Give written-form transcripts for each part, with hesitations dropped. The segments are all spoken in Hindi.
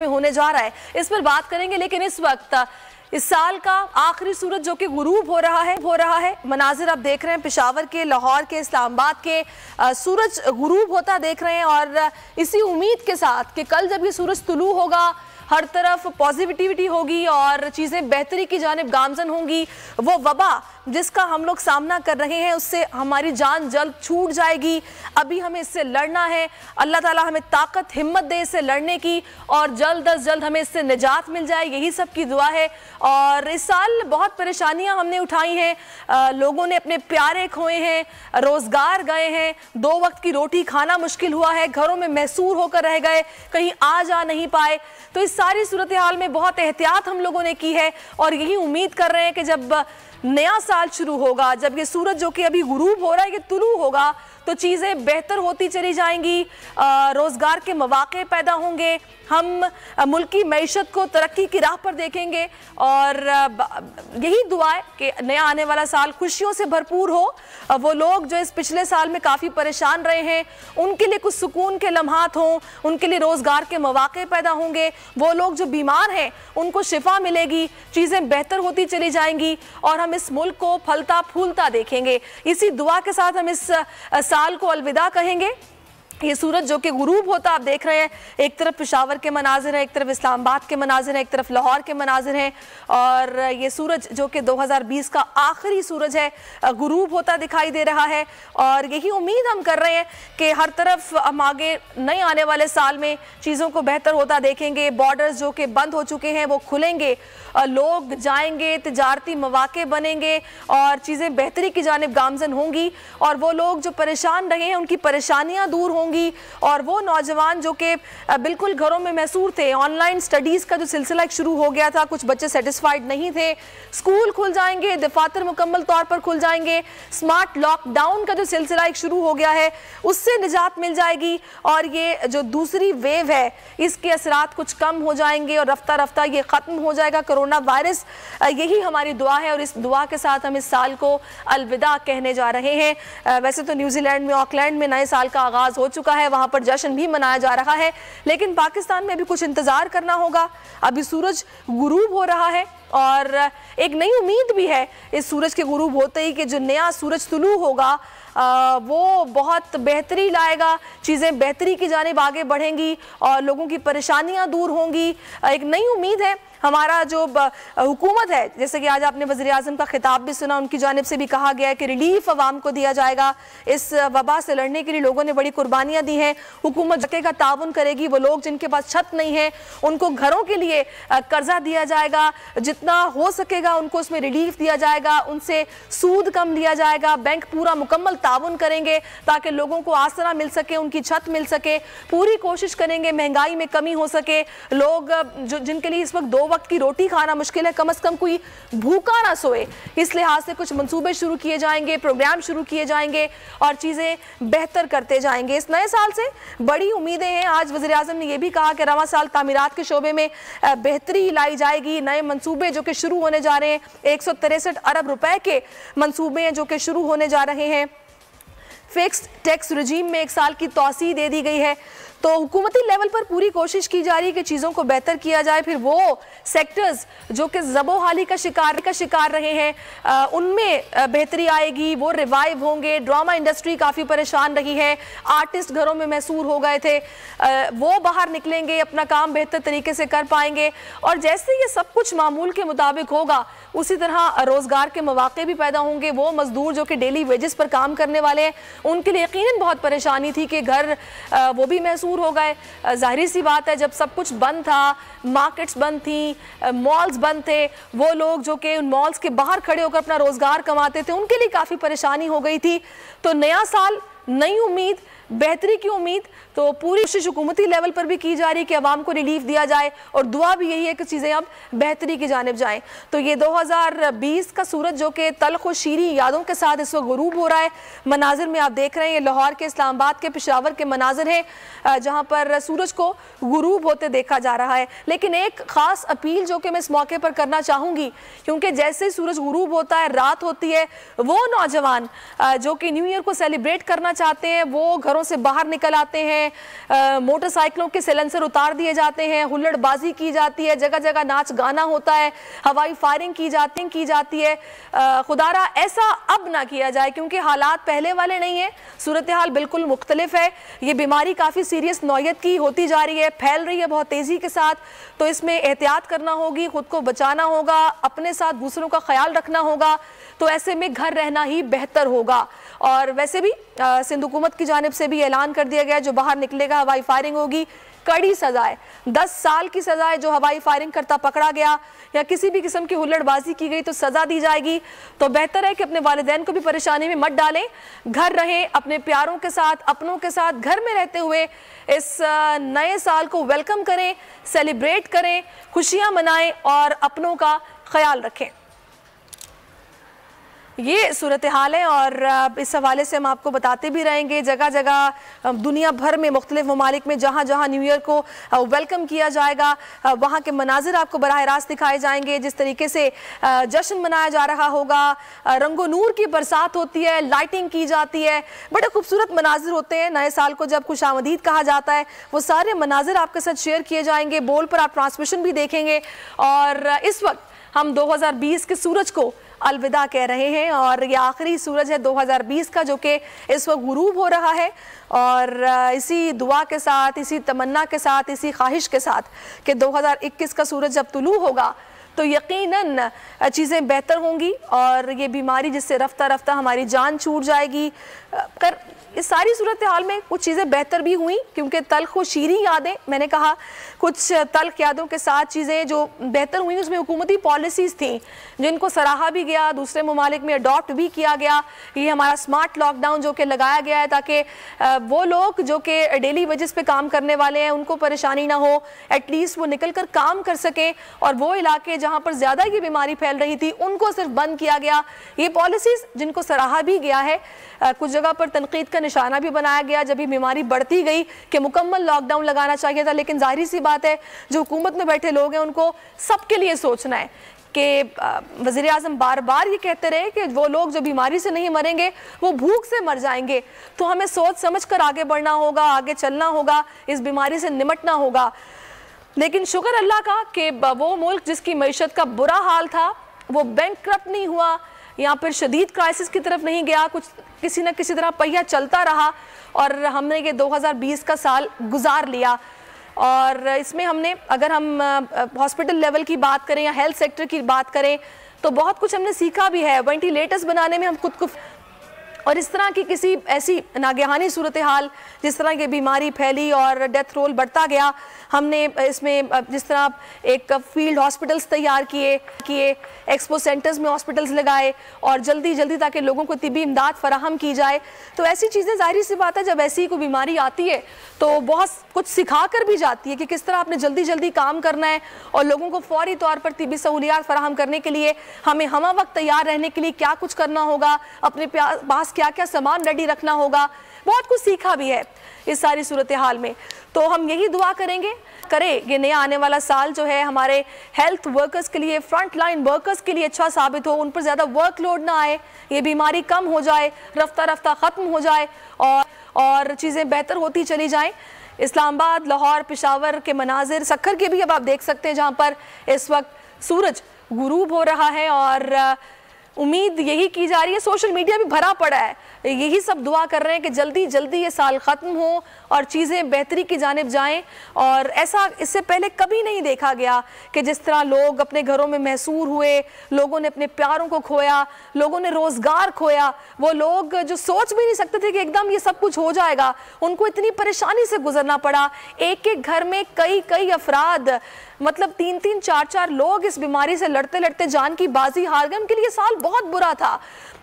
होने जा रहा है, इस पर बात करेंगे। लेकिन इस वक्त इस साल का आखिरी सूरज जो कि गुरूब हो रहा है मनाजिर आप देख रहे हैं, पेशावर के, लाहौर के, इस्लामाबाद के सूरज गुरूब होता देख रहे हैं। और इसी उम्मीद के साथ कि कल जब ये सूरज तुलू होगा, हर तरफ पॉजिटिविटी होगी और चीज़ें बेहतरी की जानिब गामजन होंगी। वो वबा जिसका हम लोग सामना कर रहे हैं उससे हमारी जान जल्द छूट जाएगी। अभी हमें इससे लड़ना है, अल्लाह ताला हमें ताकत हिम्मत दे इससे लड़ने की और जल्द अज जल्द हमें इससे निजात मिल जाए, यही सब की दुआ है। और इस साल बहुत परेशानियां हमने उठाई हैं, लोगों ने अपने प्यारे खोए हैं, रोज़गार गए हैं, 2 वक्त की रोटी खाना मुश्किल हुआ है, घरों में महसूर होकर रह गए, कहीं आ जा नहीं पाए। तो इस सारी सूरत हाल में बहुत एहतियात हम लोगों ने की है और यही उम्मीद कर रहे हैं कि जब नया साल शुरू होगा, जब ये सूरज जो कि अभी गुरूब हो रहा है ये तुलू होगा, तो चीज़ें बेहतर होती चली जाएंगी, रोज़गार के मौके पैदा होंगे, हम मुल्क की मईशत को तरक्की की राह पर देखेंगे। और यही दुआ है कि नया आने वाला साल खुशियों से भरपूर हो। वो लोग जो इस पिछले साल में काफ़ी परेशान रहे हैं उनके लिए कुछ सुकून के लम्हात हों, उनके लिए रोज़गार के मौके पैदा होंगे। वो लोग जो बीमार हैं उनको शिफा मिलेगी, चीज़ें बेहतर होती चली जाएंगी और हम इस मुल्क को फलता फूलता देखेंगे। इसी दुआ के साथ हम इस साल को अलविदा कहेंगे। ये सूरज जो कि गुरूब होता आप देख रहे हैं, एक तरफ पेशावर के मनाजिर हैं, एक तरफ इस्लामाबाद के मनाजिर हैं, एक तरफ लाहौर के मनाजिर हैं। और ये सूरज जो कि 2020 का आखिरी सूरज है गुरूब होता दिखाई दे रहा है। और यही उम्मीद हम कर रहे हैं कि हर तरफ हम आगे नए आने वाले साल में चीज़ों को बेहतर होता देखेंगे। बॉर्डर्स जो कि बंद हो चुके हैं वो खुलेंगे, लोग जाएंगे, तिजारती मौके बनेंगे और चीज़ें बेहतरी की जानिब गामजन होंगी। और वो लोग जो परेशान रहे हैं उनकी परेशानियाँ दूर होंगी। और वो नौजवान जो कि बिल्कुल घरों में महसूर थे, ऑनलाइन स्टडीज़ का जो सिलसिला शुरू हो गया था, कुछ बच्चे सेटिस्फाइड नहीं थे, स्कूल खुल जाएंगे, दफातर मुकम्मल तौर पर खुल जाएंगे, स्मार्ट लॉकडाउन का जो सिलसिला शुरू हो गया है उससे निजात मिल जाएगी। और ये जो दूसरी वेव है इसके असरात कुछ कम हो जाएंगे और रफ्ता रफ्ता ये ख़त्म हो जाएगा कोरोना वायरस। यही हमारी दुआ है और इस दुआ के साथ हम इस साल को अलविदा कहने जा रहे हैं। वैसे तो न्यूजीलैंड में, ऑकलैंड में नए साल का आगाज़ हो चुका है, वहाँ पर जश्न भी मनाया जा रहा है, लेकिन पाकिस्तान में अभी कुछ इंतज़ार करना होगा। अभी सूरज गुरूब हो रहा है और एक नई उम्मीद भी है इस सूरज के गुरूब होते ही कि जो नया सूरज तुलू होगा वो बहुत बेहतरी लाएगा, चीज़ें बेहतरी की जानिब आगे बढ़ेंगी और लोगों की परेशानियां दूर होंगी। एक नई उम्मीद है। हमारा जो हुकूमत है, जैसे कि आज आपने वज़ीर आज़म का खिताब भी सुना, उनकी जानिब से भी कहा गया है कि रिलीफ अवाम को दिया जाएगा। इस वबा से लड़ने के लिए लोगों ने बड़ी कुर्बानियाँ दी हैं। हुकूमत जगह का ताउन करेगी। वो लोग जिनके पास छत नहीं है उनको घरों के लिए कर्जा दिया जाएगा, जितना हो सकेगा उनको उसमें रिलीफ दिया जाएगा, उनसे सूद कम लिया जाएगा। बैंक पूरा मुकम्मल ताउन करेंगे ताकि लोगों को आसरा मिल सके, उनकी छत मिल सके। पूरी कोशिश करेंगे महंगाई में कमी हो सके। लोग जो जिनके लिए इस वक्त 2 वक्त की रोटी खाना मुश्किल है, कम से कम कोई भूखा ना सोए, इस लिहाज से कुछ मंसूबे शुरू किए जाएंगे, प्रोग्राम शुरू किए जाएंगे और चीज़ें बेहतर करते जाएंगे। इस नए साल से बड़ी उम्मीदें हैं। आज वज़ीर आज़म ने यह भी कहा कि रवां साल तामीरात के शोबे में बेहतरी लाई जाएगी। नए मंसूबे जो कि शुरू होने जा रहे हैं, 163 अरब रुपए के मंसूबे हैं जो कि शुरू होने जा रहे हैं। फिक्स्ड टैक्स रजीम में 1 साल की तौसी दे दी गई है। तो हुकूमती लेवल पर पूरी कोशिश की जा रही है कि चीज़ों को बेहतर किया जाए। फिर वो सेक्टर्स जो कि ज़बोहाली का शिकार रहे हैं उनमें बेहतरी आएगी, वो रिवाइव होंगे। ड्रामा इंडस्ट्री काफ़ी परेशान रही है, आर्टिस्ट घरों में महसूर हो गए थे, वो बाहर निकलेंगे, अपना काम बेहतर तरीके से कर पाएंगे। और जैसे ये सब कुछ मामूल के मुताबिक होगा उसी तरह रोज़गार के मौके भी पैदा होंगे। वो मजदूर जो कि डेली वेजेस पर काम करने वाले हैं उनके लिए यकीनन बहुत परेशानी थी कि घर वो भी महसूर हो गए। जाहिर सी बात है, जब सब कुछ बंद था, मार्केट्स बंद थी, मॉल्स बंद थे, वो लोग जो कि उन मॉल्स के बाहर खड़े होकर अपना रोज़गार कमाते थे उनके लिए काफ़ी परेशानी हो गई थी। तो नया साल, नई उम्मीद, बेहतरी की उम्मीद। तो पूरी कोशिश हुकूमती लेवल पर भी की जा रही है कि अवाम को रिलीफ दिया जाए और दुआ भी यही है कि चीज़ें अब बेहतरी की जानिब जाएं। तो ये 2020 का सूरज जो कि तल्ख और शीरी यादों के साथ इस वक्त गुरूब हो रहा है। मनाजिर में आप देख रहे हैं ये लाहौर के, इस्लामाबाद के, पेशावर के मनाजिर हैं जहाँ पर सूरज को गुरूब होते देखा जा रहा है। लेकिन एक ख़ास अपील जो कि मैं इस मौके पर करना चाहूँगी, क्योंकि जैसे ही सूरज गुरूब होता है, रात होती है, वो नौजवान जो कि न्यू ईयर को सेलिब्रेट करना चाहते हैं वो घरों घरों से बाहर निकल आते हैं, मोटरसाइकिलों के सिलेंसर उतार दिए जाते हैं, हुल्लड़बाजी की जाती है, जगह जगह नाच गाना होता है, हवाई फायरिंग की जाती है। खुदारा ऐसा अब ना किया जाए, क्योंकि हालात पहले वाले नहीं है, सूरत हाल बिल्कुल मुख्तलिफ है। ये बीमारी काफ़ी सीरियस नौयत की होती जा रही है, फैल रही है बहुत तेज़ी के साथ, तो इसमें एहतियात करना होगी, खुद को बचाना होगा, अपने साथ दूसरों का ख्याल रखना होगा। तो ऐसे में घर रहना ही बेहतर होगा। और वैसे भी सिंध हुकूमत की जानिब से भी ऐलान कर दिया गया, जो बाहर निकलेगा हवाई फायरिंग होगी, कड़ी सजाए, 10 साल की सजाए। जो हवाई फायरिंग करता पकड़ा गया या किसी भी किस्म की हुल्लड़बाजी की गई तो सजा दी जाएगी। तो बेहतर है कि अपने वालिदैन को भी परेशानी में मत डालें, घर रहें, अपने प्यारों के साथ, अपनों के साथ घर में रहते हुए इस नए साल को वेलकम करें, सेलिब्रेट करें, खुशियां मनाएं और अपनों का ख्याल रखें। ये सूरत हाल है और इस हवाले से हम आपको बताते भी रहेंगे। जगह जगह दुनिया भर में मुख्तलिफ ममालिक में जहाँ जहाँ न्यू ईयर को वेलकम किया जाएगा, वहाँ के मनाजिर आपको बराह रास्त दिखाए जाएंगे। जिस तरीके से जश्न मनाया जा रहा होगा, रंगो नूर की बरसात होती है, लाइटिंग की जाती है, बड़े खूबसूरत मनाजिर होते हैं। नए साल को जब खुशामदीद कहा जाता है, वो सारे मनाजिर आपके साथ शेयर किए जाएंगे, बोल पर आप ट्रांसमिशन भी देखेंगे। और इस वक्त हम 2020 के सूरज को अलविदा कह रहे हैं और ये आखिरी सूरज है 2020 का, जो कि इस वक्त गुरूब हो रहा है। और इसी दुआ के साथ, इसी तमन्ना के साथ, इसी ख्वाहिश के साथ कि 2021 का सूरज जब तुलू होगा तो यकीनन चीज़ें बेहतर होंगी और ये बीमारी जिससे रफ्ता रफ्ता हमारी जान छूट जाएगी। इस सारी सूरत हाल में कुछ चीज़ें बेहतर भी हुई, क्योंकि तल्ख व शीरी यादें, मैंने कहा कुछ तल्ख यादों के साथ चीज़ें जो बेहतर हुई, उसमें हुकूमती पॉलिसीज़ थी जिनको सराहा भी गया, दूसरे ममालिक में अडॉप्ट भी किया गया। ये हमारा स्मार्ट लॉकडाउन जो कि लगाया गया है ताकि वो लोग जो कि डेली वेजेस पे काम करने वाले हैं उनको परेशानी ना हो, एटलीस्ट वो निकल कर काम कर सकें। और वो इलाके जहाँ पर ज़्यादा ये बीमारी फैल रही थी उनको सिर्फ बंद किया गया। ये पॉलिसीज़ जिनको सराहा भी गया है, कुछ जगह पर तनकीद का निशाना भी बनाया गया जब ये बीमारी बढ़ती गई कि मुकम्मल लॉकडाउन लगाना चाहिए था। लेकिन जाहिर सी बात है, जो हुकूमत में बैठे लोग हैं उनको सबके लिए सोचना है कि वज़ीर आज़म बार बार ये कहते रहे कि वो लोग जो बीमारी से नहीं मरेंगे वो भूख से मर जाएंगे। तो हमें सोच समझ कर आगे बढ़ना होगा, आगे चलना होगा, इस बीमारी से निमटना होगा। लेकिन शुक्र अल्लाह का कि वो मुल्क जिसकी मईशत का बुरा हाल था वो बैंकक्रप्ट नहीं हुआ या फिर शदीद क्राइसिस की तरफ नहीं गया, कुछ किसी न किसी तरह पहिया चलता रहा और हमने ये 2020 का साल गुजार लिया। और इसमें हमने, अगर हम हॉस्पिटल लेवल की बात करें या हेल्थ सेक्टर की बात करें, तो बहुत कुछ हमने सीखा भी है। वेंटिलेटर्स बनाने में हम खुद को, और इस तरह की किसी ऐसी नागहानी सूरत हाल जिस तरह की बीमारी फैली और डेथ रोल बढ़ता गया, हमने इसमें जिस तरह एक फील्ड हॉस्पिटल्स तैयार किए, एक्सपो सेंटर्स में हॉस्पिटल्स लगाए और जल्दी जल्दी ताकि लोगों को तिब्बी इमदाद फराहम की जाए। तो ऐसी चीज़ें, जाहिर सी बात है, जब ऐसी कोई बीमारी आती है तो बहुत कुछ सिखा कर भी जाती है कि किस तरह आपने जल्दी जल्दी काम करना है और लोगों को फौरी तौर पर तिब्बी सहूलियात फराहम करने के लिए हमें हम वक्त तैयार रहने के लिए क्या कुछ करना होगा, अपने पास क्या क्या सामान रेडी रखना होगा। बहुत कुछ सीखा भी है इस सारी सूरत हाल में। तो हम यही दुआ करें ये नया आने वाला साल जो है हमारे हेल्थ वर्कर्स के लिए, फ्रंट लाइन वर्कर्स के लिए अच्छा साबित हो, उन पर ज़्यादा वर्कलोड ना आए, ये बीमारी कम हो जाए, रफ्ता रफ्ता ख़त्म हो जाए और चीज़ें बेहतर होती चली जाएं। इस्लामाबाद, लाहौर, पेशावर के मनाजिर, सक्खर के भी अब आप देख सकते हैं जहाँ पर इस वक्त सूरज गुरूब हो रहा है और उम्मीद यही की जा रही है, सोशल मीडिया भी भरा पड़ा है, यही सब दुआ कर रहे हैं कि जल्दी जल्दी ये साल ख़त्म हो और चीज़ें बेहतरी की जानिब जाएं। और ऐसा इससे पहले कभी नहीं देखा गया कि जिस तरह लोग अपने घरों में महसूर हुए, लोगों ने अपने प्यारों को खोया, लोगों ने रोज़गार खोया। वो लोग जो सोच भी नहीं सकते थे कि एकदम ये सब कुछ हो जाएगा, उनको इतनी परेशानी से गुजरना पड़ा। एक एक घर में कई अफराद, मतलब 3-3, 4-4 लोग इस बीमारी से लड़ते लड़ते जान की बाजी हार गए। उनके लिए साल बहुत बुरा था।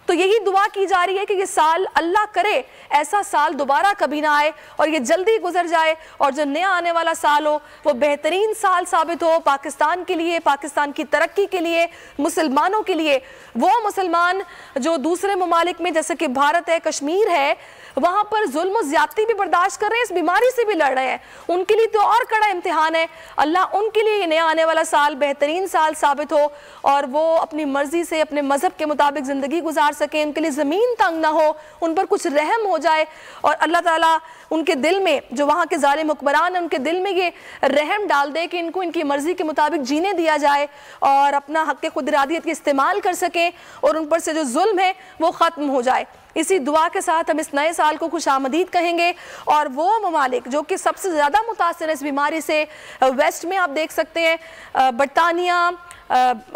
तो यही दुआ की जा रही है कि ये साल, अल्लाह करे ऐसा साल दोबारा कभी ना आए और ये जल्दी गुजर जाए और जो नया आने वाला साल हो वो बेहतरीन साल साबित हो पाकिस्तान के लिए, पाकिस्तान की तरक्की के लिए, मुसलमानों के लिए। वो मुसलमान जो दूसरे ममालिक में जैसे कि भारत है, कश्मीर है, वहाँ पर जुल्म ज़्यादती भी बर्दाश्त कर रहे हैं, इस बीमारी से भी लड़ रहे हैं, उनके लिए तो और कड़ा इम्तिहान है। अल्लाह उनके लिए ये नया आने वाला साल बेहतरीन साल साबित हो और वो अपनी मर्जी से, अपने मजहब के मुताबिक ज़िंदगी गुजार सकें, उनके लिए ज़मीन तंग ना हो, उन पर कुछ रहम हो जाए और अल्लाह ताला उनके दिल में, जो वहाँ के ज़ालिम हुक्मरान हैं, उनके दिल में ये रहम डाल दे कि इनको इनकी मर्ज़ी के मुताबिक जीने दिया जाए और अपना हक़ खुद इरादियत का इस्तेमाल कर सकें और उन पर से जो जुल्म है वो ख़त्म हो जाए। इसी दुआ के साथ हम इस नए साल को खुशामदीद कहेंगे। और वो ममालिक जो कि सबसे ज़्यादा मुतासिर इस बीमारी से, वेस्ट में आप देख सकते हैं, बरतानिया,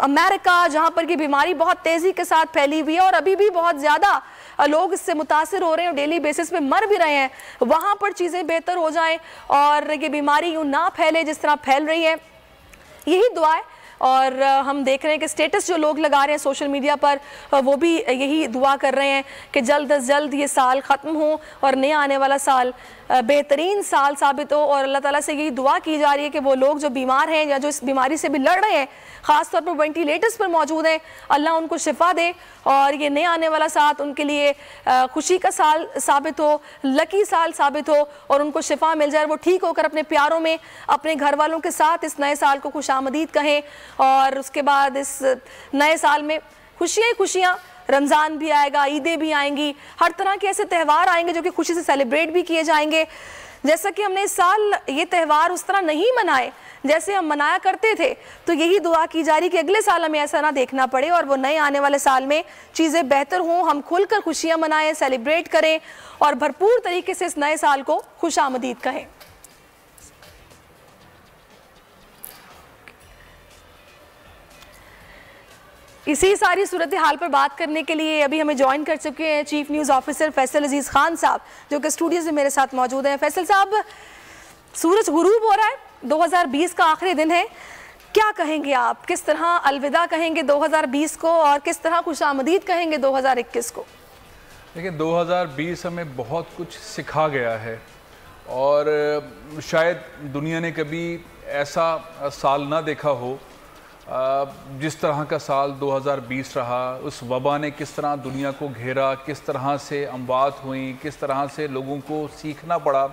अमेरिका, जहाँ पर की बीमारी बहुत तेज़ी के साथ फैली हुई है और अभी भी बहुत ज़्यादा लोग इससे मुतासिर हो रहे हैं और डेली बेसिस पे मर भी रहे हैं, वहाँ पर चीज़ें बेहतर हो जाएं और ये बीमारी यूँ ना फैले जिस तरह फैल रही है, यही दुआ है। और हम देख रहे हैं कि स्टेटस जो लोग लगा रहे हैं सोशल मीडिया पर, वो भी यही दुआ कर रहे हैं कि जल्द अज जल्द ये साल ख़त्म हो और नया आने वाला साल बेहतरीन साल साबित हो। और अल्लाह ताला से यही दुआ की जा रही है कि वो लोग जो बीमार हैं या जो इस बीमारी से भी लड़ रहे हैं, ख़ास तौर पर वेंटिलेटर्स पर मौजूद हैं, अल्लाह उनको शिफा दे और ये नया आने वाला साल उनके लिए खुशी का साल साबित हो, लकी साल साबित हो और उनको शिफा मिल जाए, वो ठीक होकर अपने प्यारों में, अपने घर वालों के साथ इस नए साल को खुशामदीद कहें। और उसके बाद इस नए साल में खुशियाँ ही खुशियाँ, रमज़ान भी आएगा, ईदें भी आएंगी, हर तरह के ऐसे त्यौहार आएंगे जो कि खुशी से सेलिब्रेट भी किए जाएंगे। जैसा कि हमने इस साल ये त्यौहार उस तरह नहीं मनाए जैसे हम मनाया करते थे, तो यही दुआ की जा रही कि अगले साल हमें ऐसा ना देखना पड़े और वो नए आने वाले साल में चीज़ें बेहतर हों, हम खुलकर खुशियाँ मनाएं, सेलिब्रेट करें और भरपूर तरीके से इस नए साल को खुशामदीद कहें। इसी सारी सूरत हाल पर बात करने के लिए अभी हमें ज्वाइन कर चुके हैं चीफ न्यूज़ ऑफिसर फैसल अजीज़ खान साहब, जो कि स्टूडियो से मेरे साथ मौजूद हैं। फैसल साहब, सूरज गुरूब हो रहा है, 2020 का आखिरी दिन है, क्या कहेंगे आप, किस तरह अलविदा कहेंगे 2020 को और किस तरह खुशामदीद कहेंगे 2021 को? देखिए, 2020 हमें बहुत कुछ सिखा गया है और शायद दुनिया ने कभी ऐसा साल ना देखा हो जिस तरह का साल 2020 रहा। उस वबा ने किस तरह दुनिया को घेरा, किस तरह से अमवात हुई, किस तरह से लोगों को सीखना पड़ा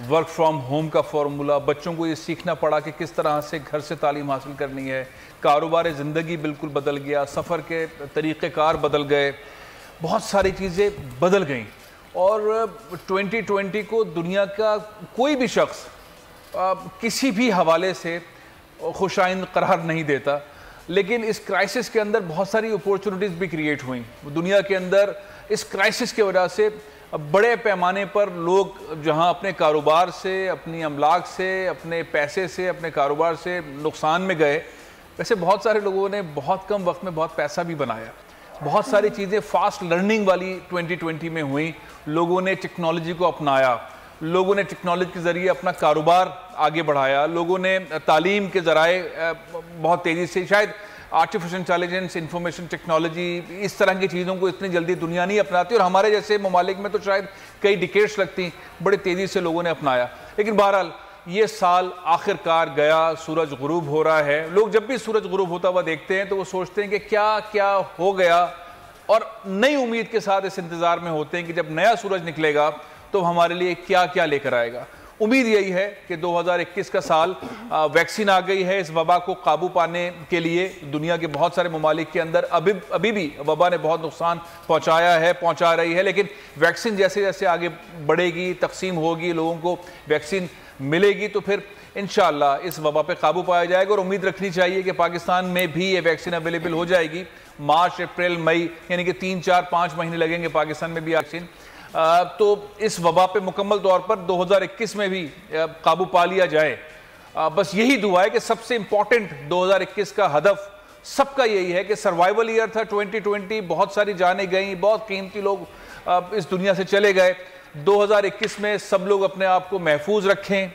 वर्क फ्रॉम होम का फॉर्मूला, बच्चों को ये सीखना पड़ा कि किस तरह से घर से तालीम हासिल करनी है, कारोबार ज़िंदगी बिल्कुल बदल गया, सफ़र के तरीक़ेकार बदल गए, बहुत सारी चीज़ें बदल गईं। और 2020 को दुनिया का कोई भी शख्स किसी भी हवाले से खुशाइंद करार नहीं देता, लेकिन इस क्राइसिस के अंदर बहुत सारी अपॉर्चुनिटीज़ भी क्रिएट हुई दुनिया के अंदर। इस क्राइसिस की वजह से बड़े पैमाने पर लोग जहां अपने कारोबार से, अपनी अमलाक से, अपने पैसे से, अपने कारोबार से नुकसान में गए, वैसे बहुत सारे लोगों ने बहुत कम वक्त में बहुत पैसा भी बनाया। बहुत सारी चीज़ें फास्ट लर्निंग वाली 2020 में हुई, लोगों ने टेक्नोलॉजी को अपनाया, लोगों ने टेक्नोलॉजी के ज़रिए अपना कारोबार आगे बढ़ाया, लोगों ने तालीम के ज़राए बहुत तेज़ी से, शायद आर्टिफिशियल इंटेलिजेंस, इंफॉर्मेशन टेक्नोलॉजी, इस तरह की चीज़ों को इतनी जल्दी दुनिया नहीं अपनाती और हमारे जैसे ममालिक में तो शायद कई डिकेड्स लगती, बड़े तेज़ी से लोगों ने अपनाया। लेकिन बहरहाल ये साल आखिरकार गया, सूरज गुरूब हो रहा है। लोग जब भी सूरज गुरूब होता हुआ देखते हैं तो वो सोचते हैं कि क्या क्या हो गया, और नई उम्मीद के साथ इस इंतज़ार में होते हैं कि जब नया सूरज निकलेगा तो हमारे लिए क्या क्या लेकर आएगा। उम्मीद यही है कि 2021 का साल, वैक्सीन आ गई है इस वबा को काबू पाने के लिए। दुनिया के बहुत सारे ममालिक के अंदर अभी भी वबा ने बहुत नुकसान पहुंचाया है, पहुंचा रही है, लेकिन वैक्सीन जैसे जैसे आगे बढ़ेगी, तकसीम होगी, लोगों को वैक्सीन मिलेगी, तो फिर इंशाअल्लाह इस वबा पे काबू पाया जाएगा। और उम्मीद रखनी चाहिए कि पाकिस्तान में भी ये वैक्सीन अवेलेबल हो जाएगी। मार्च, अप्रैल, मई, यानी कि 3, 4, 5 महीने लगेंगे पाकिस्तान में भी वैक्सीन। तो इस वबा पे मुकम्मल तौर पर 2021 में भी काबू पा लिया जाए। बस यही दुआ है कि सबसे इंपॉर्टेंट 2021 का हदफ सबका यही है कि सर्वाइवल ईयर था 2020, बहुत सारी जानें गई, बहुत कीमती लोग इस दुनिया से चले गए। 2021 में सब लोग अपने आप को महफूज रखें,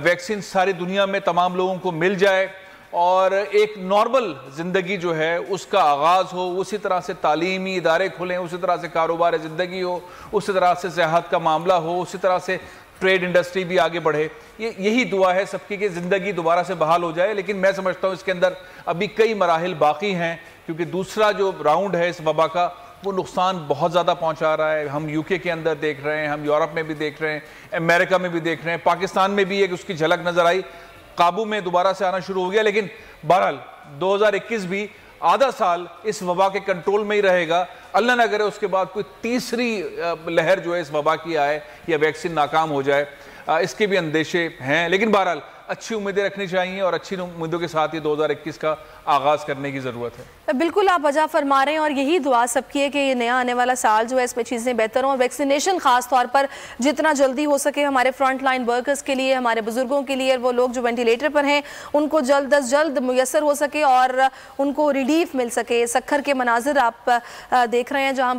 वैक्सीन सारी दुनिया में तमाम लोगों को मिल जाए और एक नॉर्मल ज़िंदगी जो है उसका आगाज़ हो। उसी तरह से तालीमी इदारे खुलें, उसी तरह से कारोबार ज़िंदगी हो, उसी तरह से सेहत का मामला हो, उसी तरह से ट्रेड इंडस्ट्री भी आगे बढ़े। यही दुआ है सबकी कि ज़िंदगी दोबारा से बहाल हो जाए। लेकिन मैं समझता हूँ इसके अंदर अभी कई मराहिल बाकी हैं, क्योंकि दूसरा जो राउंड है इस वबा का वो नुकसान बहुत ज़्यादा पहुँचा रहा है। हम यूके के अंदर देख रहे हैं, हम यूरोप में भी देख रहे हैं, अमेरिका में भी देख रहे हैं, पाकिस्तान में भी एक उसकी झलक नज़र आई, काबू में दोबारा से आना शुरू हो गया। लेकिन बहरहाल 2021 भी आधा साल इस वबा के कंट्रोल में ही रहेगा, अल्लाह ना करे उसके बाद कोई तीसरी लहर जो है इस वबा की आए या वैक्सीन नाकाम हो जाए, इसके भी अंदेशे हैं। लेकिन बहरहाल अच्छी उम्मीदें रखनी चाहिए और अच्छी उम्मीदों के साथ ही 2021 का आगाज करने की ज़रूरत है। बिल्कुल आप वजह फरमा रहे हैं और यही दुआ सबकी है कि ये नया आने वाला साल जो है इसमें चीज़ें बेहतर हों। वैक्सीनेशन खास तौर पर जितना जल्दी हो सके हमारे फ्रंट लाइन वर्कर्स के लिए, हमारे बुजुर्गों के लिए, वो लोग जो वेंटिलेटर पर हैं उनको जल्द अज जल्द मुयसर हो सके और उनको रिलीफ मिल सके। सखर के मनाजिर आप देख रहे हैं जहाँ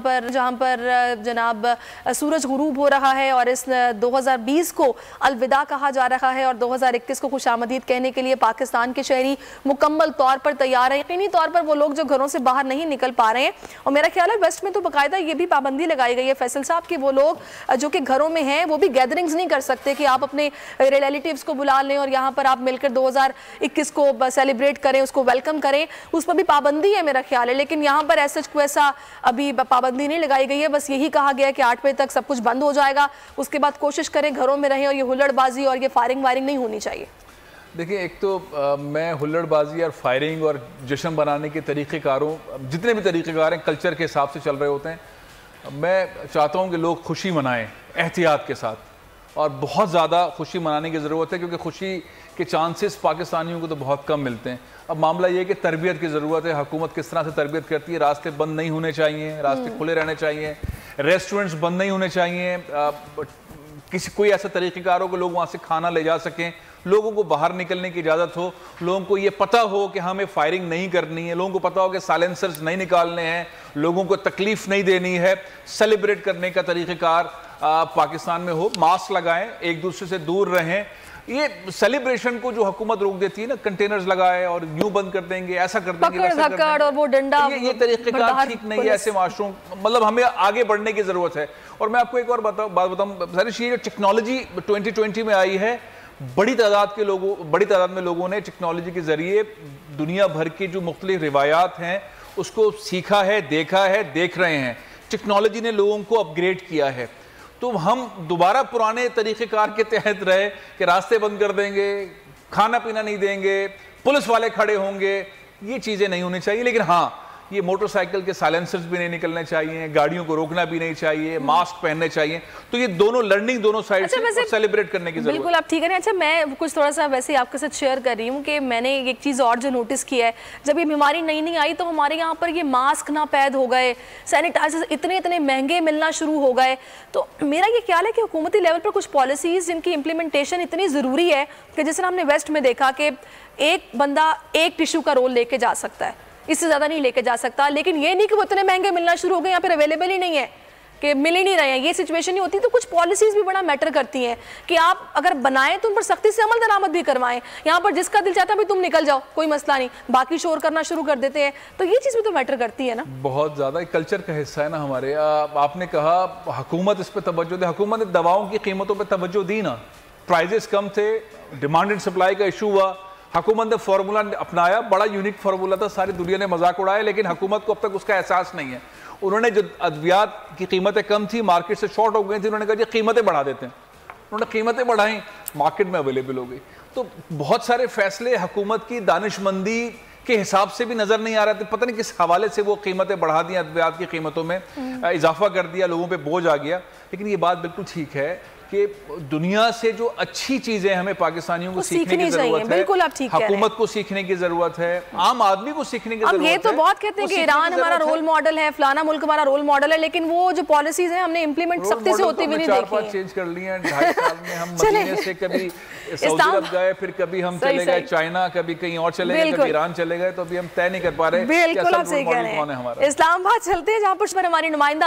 पर जनाब सूरज गुरूब हो रहा है और इस 2020 को अलविदा कहा जा रहा है और 2021 को खुशामदीद कहने के लिए पाकिस्तान के शहरी मुकम्मल तौर पर तैयार हैं। यकीनी तौर पर वो लोग जो घरों से बाहर नहीं निकल पा रहे हैं, और मेरा ख्याल है वेस्ट में तो बाकायदा ये भी पाबंदी लगाई गई है फैसल साहब कि वो लोग जो कि घरों में हैं वो भी गैदरिंग्स नहीं कर सकते कि आप अपने रिलेटिव्स को बुला लें और यहाँ पर आप मिलकर 2021 को सेलिब्रेट करें, उसको वेलकम करें, उस पर भी पाबंदी है मेरा ख्याल है। लेकिन यहाँ पर ऐसा अभी पाबंदी नहीं लगाई गई है, बस यही कहा गया है कि 8 बजे तक सब कुछ बंद हो जाएगा, उसके बाद कोशिश करें घरों में रहें और ये हुल्लड़बाजी और ये फायरिंग वायरिंग नहीं होनी चाहिए। देखिए, एक तो मैं हुल्लड़बाजी और फायरिंग और जश्न बनाने के तरीक़ेकारों, जितने भी तरीक़ेकार हैं कल्चर के हिसाब से चल रहे होते हैं। मैं चाहता हूं कि लोग खुशी मनाएं एहतियात के साथ, और बहुत ज़्यादा खुशी मनाने की ज़रूरत है क्योंकि खुशी के चांसेस पाकिस्तानियों को तो बहुत कम मिलते हैं। अब मामला ये है कि तरबियत की ज़रूरत है, हुकूमत किस तरह से तरबियत करती है। रास्ते बंद नहीं होने चाहिए, रास्ते खुले रहने चाहिए, रेस्टोरेंट्स बंद नहीं होने चाहिए, कोई ऐसा तरीक़ेकार हो कि लोग वहाँ से खाना ले जा सकें, लोगों को बाहर निकलने की इजाज़त हो, लोगों को ये पता हो कि हमें फायरिंग नहीं करनी है, लोगों को पता हो कि साइलेंसर्स नहीं निकालने हैं, लोगों को तकलीफ नहीं देनी है। सेलिब्रेट करने का तरीक़ेकार पाकिस्तान में हो, मास्क लगाएं, एक दूसरे से दूर रहें। ये सेलिब्रेशन को जो हुकूमत रोक देती है ना, कंटेनर्स लगाए और यूं बंद कर देंगे, ऐसा कर देंगे, वैसा कर देंगे, और वो डंडा, ये तरीक़ेकार ठीक नहीं है। ऐसे माशरों, मतलब हमें आगे बढ़ने की ज़रूरत है। और मैं आपको एक और बात बताऊँ, सारी ये जो टेक्नोलॉजी 2020 में आई है, बड़ी तादाद में लोगों ने टेक्नोलॉजी के ज़रिए दुनिया भर की जो मुख्तलिफ रिवायात हैं उसको सीखा है, देखा है, देख रहे हैं। टेक्नोलॉजी ने लोगों को अपग्रेड किया है। तो हम दोबारा पुराने तरीक़ेकार के तहत रहे कि रास्ते बंद कर देंगे, खाना पीना नहीं देंगे, पुलिस वाले खड़े होंगे, ये चीज़ें नहीं होनी चाहिए। लेकिन हाँ, ये मोटरसाइकिल के साइलेंसर्स भी नहीं निकलने चाहिए, गाड़ियों को रोकना भी नहीं चाहिए, मास्क पहनने चाहिए। तो ये दोनों लर्निंग दोनों साइड से सेलिब्रेट करने की जरूरत है। बिल्कुल आप ठीक है। अच्छा, मैं कुछ थोड़ा सा वैसे आपके साथ शेयर कर रही हूँ कि मैंने एक चीज़ और जो नोटिस किया है, जब ये बीमारी नई आई तो हमारे यहाँ पर ये मास्क नापैद हो गए, सैनिटाइजर इतने महंगे मिलना शुरू हो गए। तो मेरा ये ख्याल है कि हुकूमती लेवल पर कुछ पॉलिसीज़ जिनकी इम्प्लीमेंटेशन इतनी ज़रूरी है कि जिस तरह हमने वेस्ट में देखा कि एक बंदा एक टिश्यू का रोल लेके जा सकता है, इससे ज़्यादा नहीं लेके जा सकता। लेकिन ये नहीं कि वो इतने महंगे मिलना शुरू हो गए, यहाँ पर अवेलेबल ही नहीं है, कि मिल ही नहीं रहे हैं, ये सिचुएशन नहीं होती। तो कुछ पॉलिसीज़ भी बड़ा मैटर करती हैं कि आप अगर बनाएं तो उन पर सख्ती से अमल दरामद भी करवाएं। यहाँ पर जिसका दिल चाहता है तुम निकल जाओ, कोई मसला नहीं, बाकी शोर करना शुरू कर देते हैं। तो ये चीज़ भी तो मैटर करती है ना, बहुत ज़्यादा कल्चर का हिस्सा है ना हमारे। आपने कहा हुकूमत इस पर तवज्जो दे, हुकूमत ने दवाओं की कीमतों पर तवज्जो दी ना, प्राइजेस कम थे, डिमांड एंड सप्लाई का इशू हुआ, हुकूमत ने फार्मूला अपनाया, बड़ा यूनिक फार्मूला था, सारी दुनिया ने मजाक उड़ाया, लेकिन हुकूमत को अब तक उसका एहसास नहीं है। उन्होंने जो अद्वियात की कीमतें कम थी, मार्केट से शॉर्ट हो गई थी, उन्होंने कहा जी कीमतें बढ़ा देते हैं। उन्होंने कीमतें बढ़ाई, मार्केट में अवेलेबल हो गई। तो बहुत सारे फैसले हुकूमत की दानिशमंदी के हिसाब से भी नजर नहीं आ रहे थे, पता नहीं किस हवाले से वो कीमतें बढ़ा दी, अद्वियात की कीमतों में इजाफा कर दिया, लोगों पे बोझ आ गया। लेकिन ये बात बिल्कुल ठीक है कि दुनिया से जो अच्छी चीजें हमें पाकिस्तानियों को सीखने की जरूरत है, बिल्कुल आप ठीक कह रहे हैं, हुकूमत को सीखने की जरूरत है, आम आदमी को सीखने की जरूरत है। ये तो बहुत कहते हैं कि ईरान हमारा रोल मॉडल है, फलाना मुल्क हमारा रोल मॉडल है, लेकिन वो जो पॉलिसीज हैं हमने इंप्लीमेंट सख्ती से होती भी नहीं देखी। 4-5 चेंज कर लिए हैं 2.5 साल में। हम मदीने से कभी सऊदी अरब गए, फिर कभी हम चले गए चाइना, कभी कहीं और चले गए, कभी ईरान चले गए, तो अभी हम तय नहीं कर पा रहे। बिल्कुल आप सही कह रहे हैं। इस्लामाबाद चलते हैं जहाँ पर हमारी नुमाइंदा